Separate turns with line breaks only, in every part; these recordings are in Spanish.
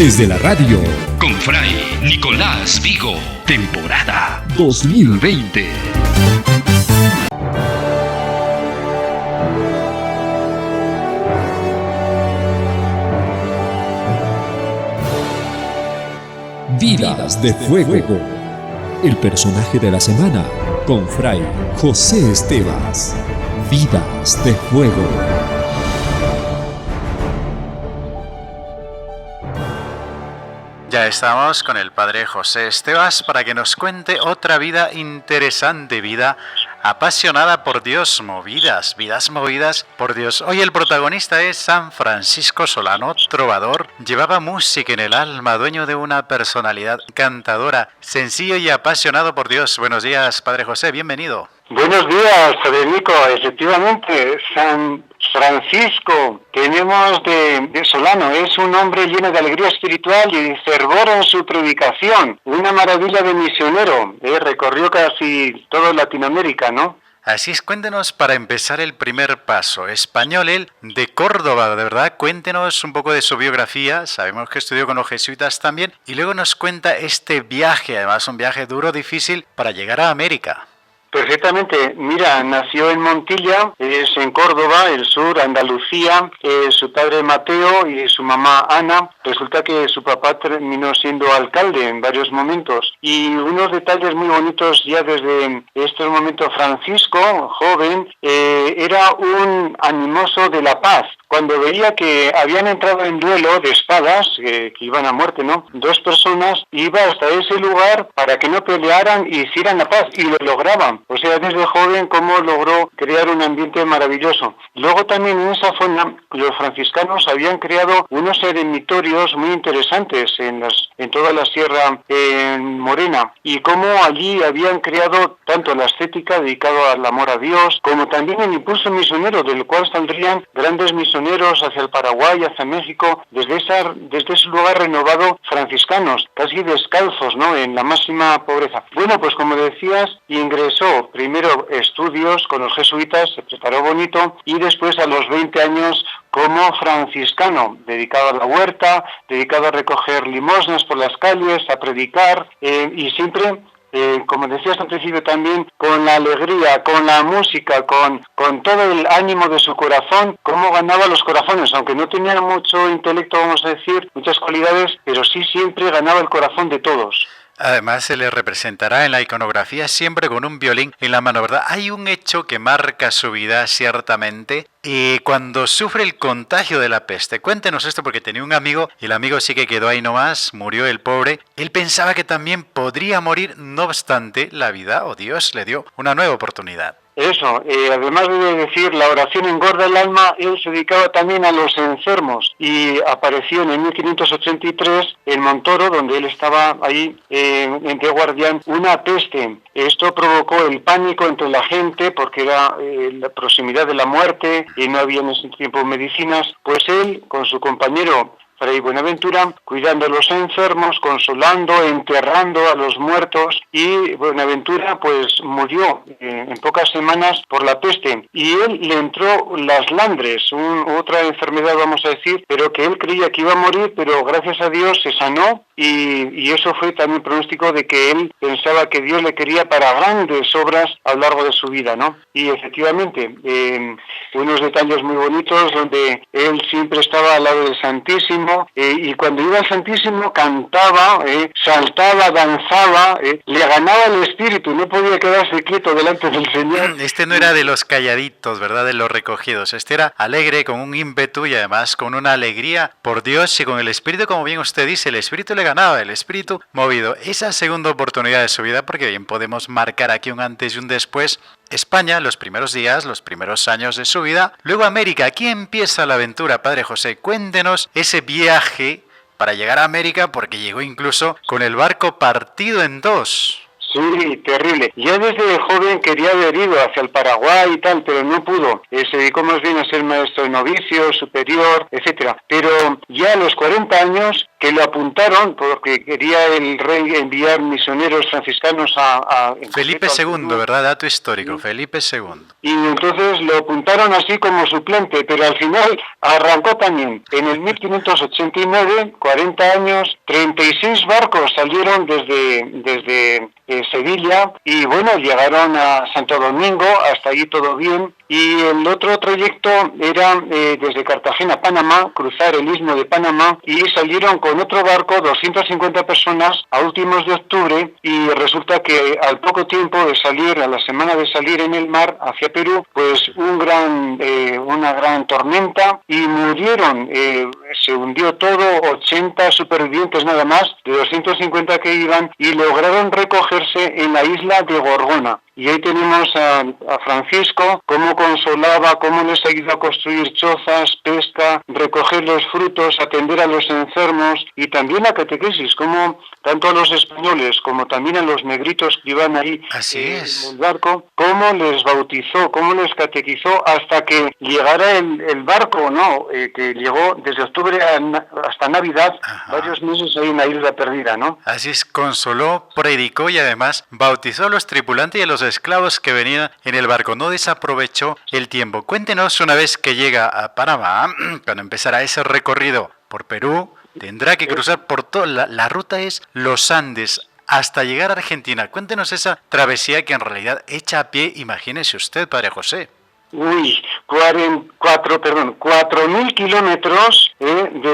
desde la radio.
Con Fray Nicolás Vigo, temporada 2020.
Vidas de Fuego. El personaje de la semana con Fray José Estevas. Vidas de Fuego.
Ya estamos con el Padre José Estevas para que nos cuente otra vida interesante, vida apasionada por Dios, vidas movidas por Dios. Hoy el protagonista es San Francisco Solano, trovador, llevaba música en el alma, dueño de una personalidad encantadora, sencillo y apasionado por Dios. Buenos días, Padre José, bienvenido.
Buenos días, Federico. Efectivamente, San Francisco, tenemos de Solano, es un hombre lleno de alegría espiritual y de fervor en su predicación. Una maravilla de misionero, recorrió casi toda Latinoamérica, ¿no?
Así es, cuéntenos para empezar el primer paso. Español él, de Córdoba, de verdad, cuéntenos un poco de su biografía. Sabemos que estudió con los jesuitas también. Y luego nos cuenta este viaje, además un viaje duro, difícil, para llegar a América.
Perfectamente. Mira, nació en Montilla, es en Córdoba, el sur, Andalucía. Su padre Mateo y su mamá Ana. Resulta que su papá terminó siendo alcalde en varios momentos. Y unos detalles muy bonitos ya desde este momento, Francisco, joven, era un animoso de la paz. Cuando veía que habían entrado en duelo de espadas, que iban a muerte, ¿no? Dos personas, iba hasta ese lugar para que no pelearan y hicieran la paz, y lo lograban. O sea, desde joven, cómo logró crear un ambiente maravilloso. Luego también en esa zona, los franciscanos habían creado unos eremitorios muy interesantes en toda la Sierra Morena, y cómo allí habían creado tanto la estética dedicada al amor a Dios, como también el impulso misionero, del cual saldrían grandes misioneros hacia el Paraguay, hacia México, desde ese lugar renovado, franciscanos, casi descalzos, ¿no?, en la máxima pobreza. Bueno, pues como decías, ingresó primero estudios con los jesuitas, se preparó bonito, y después a los 20 años como franciscano, dedicado a la huerta, dedicado a recoger limosnas por las calles, a predicar, y siempre, como decías al principio también, con la alegría, con la música, con todo el ánimo de su corazón, cómo ganaba los corazones, aunque no tenía mucho intelecto, vamos a decir, muchas cualidades, pero sí siempre ganaba el corazón de todos.
Además se le representará en la iconografía siempre con un violín en la mano, ¿verdad? Hay un hecho que marca su vida ciertamente, cuando sufre el contagio de la peste. Cuéntenos esto, porque tenía un amigo y el amigo sí que quedó ahí nomás, murió el pobre. Él pensaba que también podría morir, no obstante, la vida o Dios le dio una nueva oportunidad.
Eso, además de decir la oración engorda el alma, él se dedicaba también a los enfermos, y apareció en el 1583 en Montoro, donde él estaba ahí de guardián, una peste. Esto provocó el pánico entre la gente porque era la proximidad de la muerte y no había en ese tiempo medicinas. Pues él, con su compañero Fray Buenaventura, cuidando a los enfermos, consolando, enterrando a los muertos, y Buenaventura pues murió en pocas semanas por la peste, y él le entró las landres, otra enfermedad, vamos a decir, pero que él creía que iba a morir, pero gracias a Dios se sanó, y eso fue también pronóstico de que él pensaba que Dios le quería para grandes obras a lo largo de su vida, ¿no? Y efectivamente, unos detalles muy bonitos donde él siempre estaba al lado del Santísimo, y cuando iba al Santísimo cantaba, saltaba, danzaba, le ganaba el espíritu, no podía quedarse quieto delante del Señor.
Este no era de los calladitos, ¿verdad?, de los recogidos. Este era alegre, con un ímpetu y además con una alegría por Dios y con el espíritu, como bien usted dice, el espíritu le ganaba, el espíritu movido. Esa segunda oportunidad de su vida, porque bien podemos marcar aquí un antes y un después. España, los primeros días, los primeros años de su vida. Luego América. Aquí empieza la aventura, Padre José. Cuéntenos ese viaje para llegar a América, porque llegó incluso con el barco partido en dos.
Sí, terrible. Ya desde joven quería haber ido hacia el Paraguay y tal, pero no pudo. Se dedicó más bien a ser maestro de novicio, superior, etcétera. Pero ya a los 40 años que lo apuntaron porque quería el rey enviar misioneros franciscanos a
Felipe II, ¿verdad? Dato histórico, Felipe II.
Y entonces lo apuntaron así como suplente, pero al final arrancó también. En el 1589, 40 años, 36 barcos salieron desde Sevilla y bueno, llegaron a Santo Domingo, hasta allí todo bien. Y el otro trayecto era desde Cartagena a Panamá, cruzar el istmo de Panamá, y salieron con otro barco, 250 personas, a últimos de octubre, y resulta que al poco tiempo de salir, a la semana de salir en el mar hacia Perú, pues una gran tormenta, y murieron, se hundió todo, 80 supervivientes nada más, de 250 que iban, y lograron recogerse en la isla de Gorgona. Y ahí tenemos a Francisco, cómo consolaba, cómo les ayudó a construir chozas, pesca, recoger los frutos, atender a los enfermos y también la catequesis, como tanto a los españoles como también a los negritos que iban ahí en el barco, cómo les bautizó, cómo les catequizó hasta que llegara el barco, ¿no? Que llegó desde octubre hasta Navidad, varios meses ahí en la isla perdida, ¿no?
Así es, consoló, predicó y además bautizó a los tripulantes y a los esclavos que venían en el barco. No desaprovechó el tiempo. Cuéntenos, una vez que llega a Panamá, cuando empezará ese recorrido por Perú, tendrá que cruzar por toda la ruta es los Andes hasta llegar a Argentina. Cuéntenos esa travesía que en realidad echa a pie, imagínese usted, Padre José.
4.000 kilómetros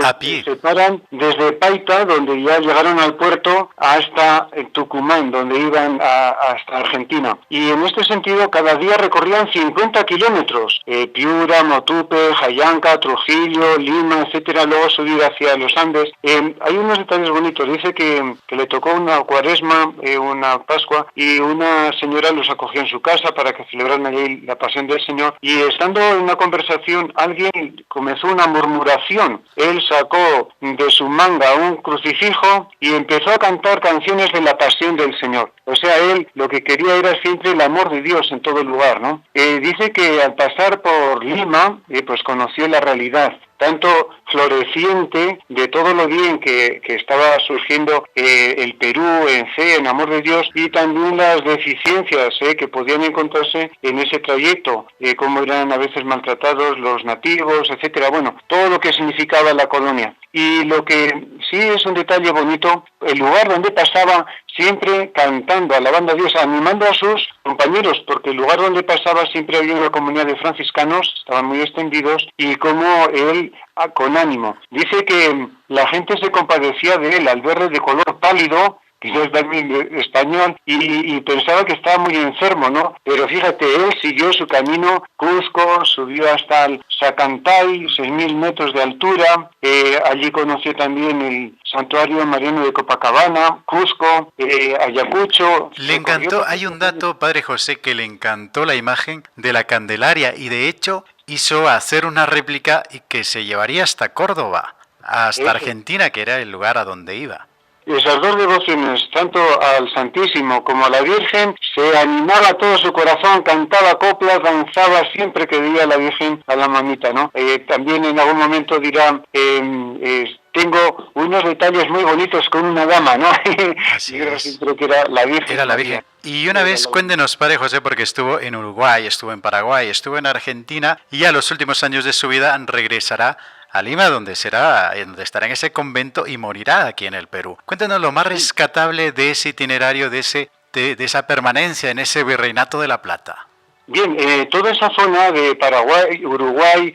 a pie.
Se separan desde Paita, donde ya llegaron al puerto, hasta Tucumán, donde iban hasta Argentina. Y en este sentido, cada día recorrían 50 kilómetros. Piura, Motupe, Jayanca, Trujillo, Lima, etcétera, luego subir hacia los Andes. Hay unos detalles bonitos. Dice que le tocó una cuaresma, una Pascua, y una señora los acogió en su casa para que celebraran allí la pasión del Señor. Y estando en una conversación, alguien comenzó una murmuración. Él sacó de su manga un crucifijo y empezó a cantar canciones de la pasión del Señor. O sea, él lo que quería era siempre el amor de Dios en todo lugar, ¿no? Dice que al pasar por Lima, pues conoció la realidad, tanto floreciente de todo lo bien que estaba surgiendo el Perú en fe, en amor de Dios, y también las deficiencias que podían encontrarse en ese trayecto, cómo eran a veces maltratados los nativos, etcétera. Bueno, todo lo que significaba la colonia. Y lo que sí es un detalle bonito, el lugar donde pasaba siempre cantando, alabando a Dios, animando a sus compañeros, porque el lugar donde pasaba siempre había una comunidad de franciscanos, estaban muy extendidos, y como él, con ánimo. Dice que la gente se compadecía de él al verle de color pálido, que yo es también español, y pensaba que estaba muy enfermo, ¿no? Pero fíjate, él siguió su camino, Cusco, subió hasta el Sacantay, 6.000 metros de altura, allí conoció también el santuario mariano de Copacabana, Cusco, Ayacucho.
Le encantó, hay un dato, Padre José, que le encantó la imagen de la Candelaria, y de hecho hizo hacer una réplica y que se llevaría hasta Córdoba, hasta Argentina, que era el lugar a donde iba.
Esas dos devociones, tanto al Santísimo como a la Virgen, se animaba todo su corazón, cantaba coplas, danzaba siempre que veía a la Virgen, a la mamita, ¿no? También en algún momento dirá, tengo unos detalles muy bonitos con una dama, ¿no?
Así
es. Creo que era la Virgen.
Era la Virgen. Y una vez, cuéntenos, Padre José, porque estuvo en Uruguay, estuvo en Paraguay, estuvo en Argentina, y a los últimos años de su vida regresará a Lima, donde estará en ese convento y morirá aquí en el Perú. Cuéntanos lo más rescatable de ese itinerario, de esa permanencia en ese Virreinato de la Plata.
Bien, toda esa zona de Paraguay, Uruguay,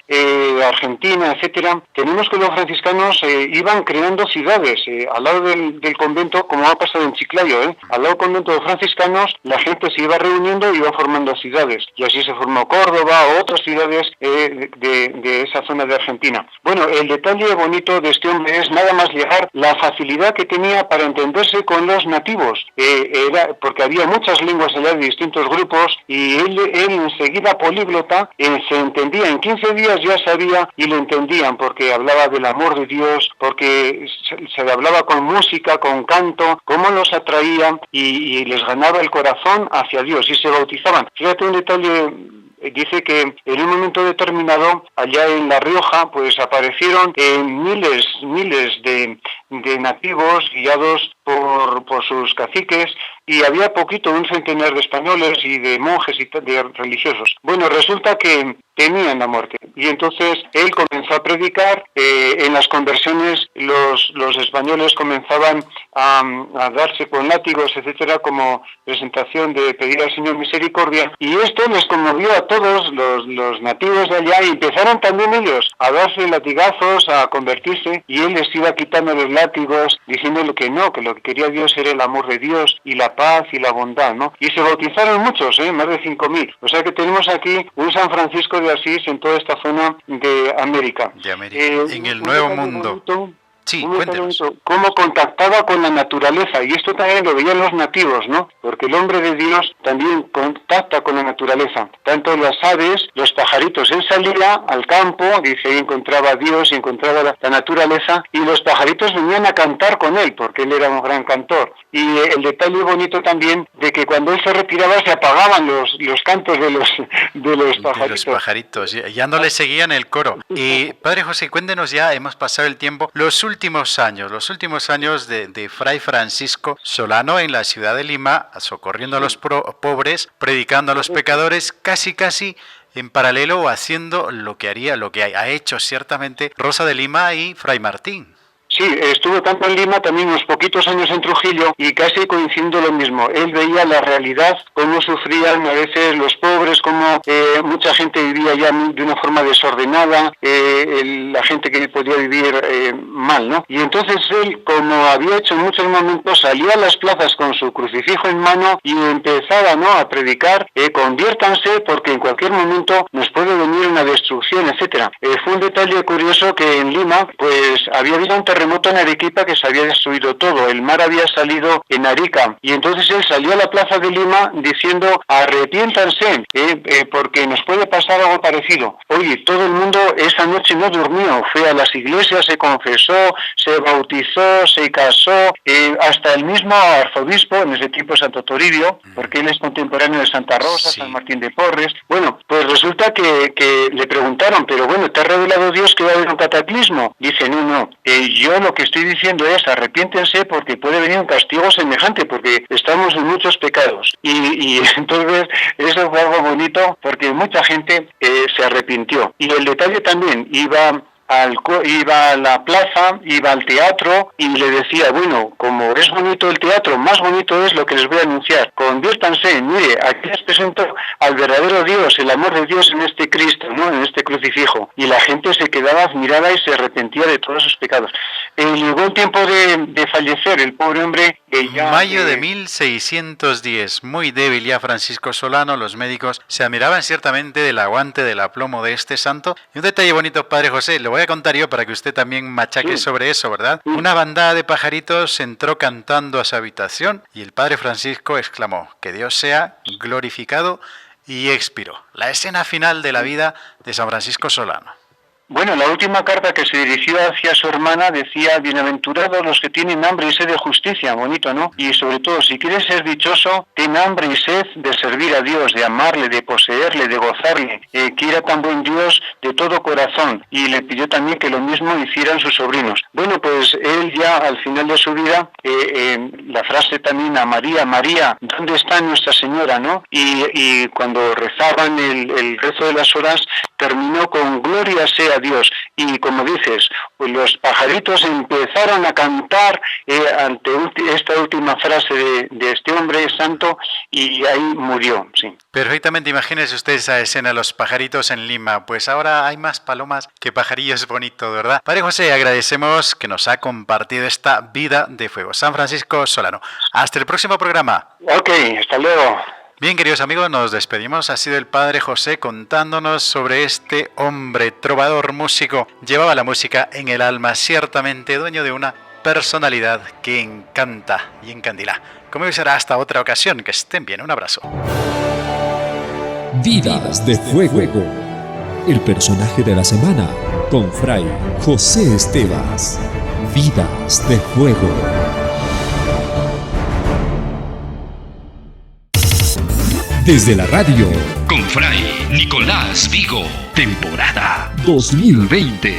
Argentina, etcétera, tenemos que los franciscanos iban creando ciudades al lado del convento, como ha pasado en Chiclayo, al lado del convento de franciscanos, la gente se iba reuniendo y iba formando ciudades, y así se formó Córdoba o otras ciudades de esa zona de Argentina. Bueno, el detalle bonito de este hombre es nada más llegar, la facilidad que tenía para entenderse con los nativos, porque había muchas lenguas allá de distintos grupos, y él enseguida políglota, se entendía, en 15 días ya sabía y lo entendían, porque hablaba del amor de Dios, porque se le hablaba con música, con canto, cómo los atraía y les ganaba el corazón hacia Dios, y se bautizaban. Fíjate un detalle. Dice que en un momento determinado, allá en La Rioja, pues aparecieron miles de nativos guiados por sus caciques, y había poquito, un centenar de españoles y de monjes y de religiosos. Bueno, resulta que temían la muerte, y entonces él comenzó a predicar. En las conversiones los españoles comenzaban a darse con látigos, etcétera, como presentación de pedir al Señor misericordia, y esto les conmovió a todos los nativos de allá, y empezaron también ellos a darse latigazos, a convertirse, y él les iba quitando los látigos, diciéndole que no, que lo que quería Dios era el amor de Dios y la paz y la bondad, ¿no? Y se bautizaron muchos, más de 5.000. O sea que tenemos aquí un San Francisco de Asís en toda esta zona de América.
En el Nuevo Mundo. Sí, cuéntenos.
Cómo contactaba con la naturaleza, y esto también lo veían los nativos, ¿no? Porque el hombre de Dios también contacta con la naturaleza, tanto las aves, los pajaritos. Él salía al campo, dice, ahí encontraba a Dios y encontraba la naturaleza, y los pajaritos venían a cantar con él, porque él era un gran cantor. Y el detalle bonito también de que cuando él se retiraba se apagaban los cantos de los pajaritos.
De los pajaritos, ya no le seguían el coro. Y Padre José, cuéntenos, ya hemos pasado el tiempo, los últimos años de Fray Francisco Solano en la ciudad de Lima, socorriendo a los pobres, predicando a los pecadores, casi en paralelo o haciendo lo que ha hecho ciertamente Rosa de Lima y Fray Martín.
Sí, estuvo tanto en Lima, también unos poquitos años en Trujillo, y casi coincidiendo lo mismo. Él veía la realidad, cómo sufrían a veces los pobres, cómo mucha gente vivía ya de una forma desordenada, la gente que podía vivir mal, ¿no? Y entonces él, como había hecho en muchos momentos, salía a las plazas con su crucifijo en mano y empezaba, ¿no?, a predicar, conviértanse porque en cualquier momento nos puede venir una destrucción, etcétera. Fue un detalle curioso que en Lima, pues había habido un terremoto en Arequipa que se había destruido todo, el mar había salido en Arica, y entonces él salió a la plaza de Lima diciendo, arrepiéntanse, porque nos puede pasar algo parecido. Oye, todo el mundo esa noche no durmió, fue a las iglesias, se confesó, se bautizó, se casó, hasta el mismo arzobispo, en ese tiempo Santo Toribio, porque él es contemporáneo de Santa Rosa, sí. San Martín de Porres. Bueno, pues resulta que le preguntaron, pero bueno, ¿te ha revelado Dios que va a haber un cataclismo? Dice, no, yo lo que estoy diciendo es arrepiéntense porque puede venir un castigo semejante, porque estamos en muchos pecados. Y entonces eso fue algo bonito porque mucha gente se arrepintió. Y el detalle también, iba a la plaza, iba al teatro y le decía, bueno, como es bonito el teatro, más bonito es lo que les voy a anunciar. Conviértanse, mire, aquí les presento al verdadero Dios, el amor de Dios en este Cristo, ¿no?, en este crucifijo. Y la gente se quedaba admirada y se arrepentía de todos sus pecados. Llegó el tiempo de fallecer, el pobre hombre.
Mayo de 1610, muy débil ya Francisco Solano, los médicos se admiraban ciertamente del aguante, del aplomo de este santo. Y un detalle bonito, Padre José, lo voy a contar yo para que usted también machaque sobre eso, ¿verdad? Una bandada de pajaritos entró cantando a su habitación y el Padre Francisco exclamó, que Dios sea glorificado, y expiró. La escena final de la vida de San Francisco Solano.
Bueno, la última carta que se dirigió hacia su hermana decía, bienaventurados los que tienen hambre y sed de justicia, bonito, ¿no? Y sobre todo, si quieres ser dichoso, ten hambre y sed de servir a Dios, de amarle, de poseerle, de gozarle, que era tan buen Dios de todo corazón. Y le pidió también que lo mismo hicieran sus sobrinos. Bueno, pues él ya al final de su vida, la frase también a María, María, ¿dónde está Nuestra Señora, no? Y cuando rezaban el rezo de las horas, terminó con gloria sea Dios. Y como dices, pues los pajaritos empezaron a cantar ante esta última frase de este hombre santo, y ahí murió, sí.
Perfectamente, imagínese usted esa escena, los pajaritos en Lima. Pues ahora hay más palomas que pajarillos bonitos, ¿verdad? Padre José, agradecemos que nos ha compartido esta vida de fuego. San Francisco Solano. Hasta el próximo programa.
Ok, hasta luego.
Bien, queridos amigos, nos despedimos. Ha sido el Padre José contándonos sobre este hombre, trovador, músico. Llevaba la música en el alma, ciertamente dueño de una personalidad que encanta y encandila. Como será hasta otra ocasión. Que estén bien. Un abrazo.
Vidas de Fuego. El personaje de la semana con Fray José Estevas. Vidas de Fuego. Desde la radio.
Con Fray Nicolás Vigo, temporada
2020.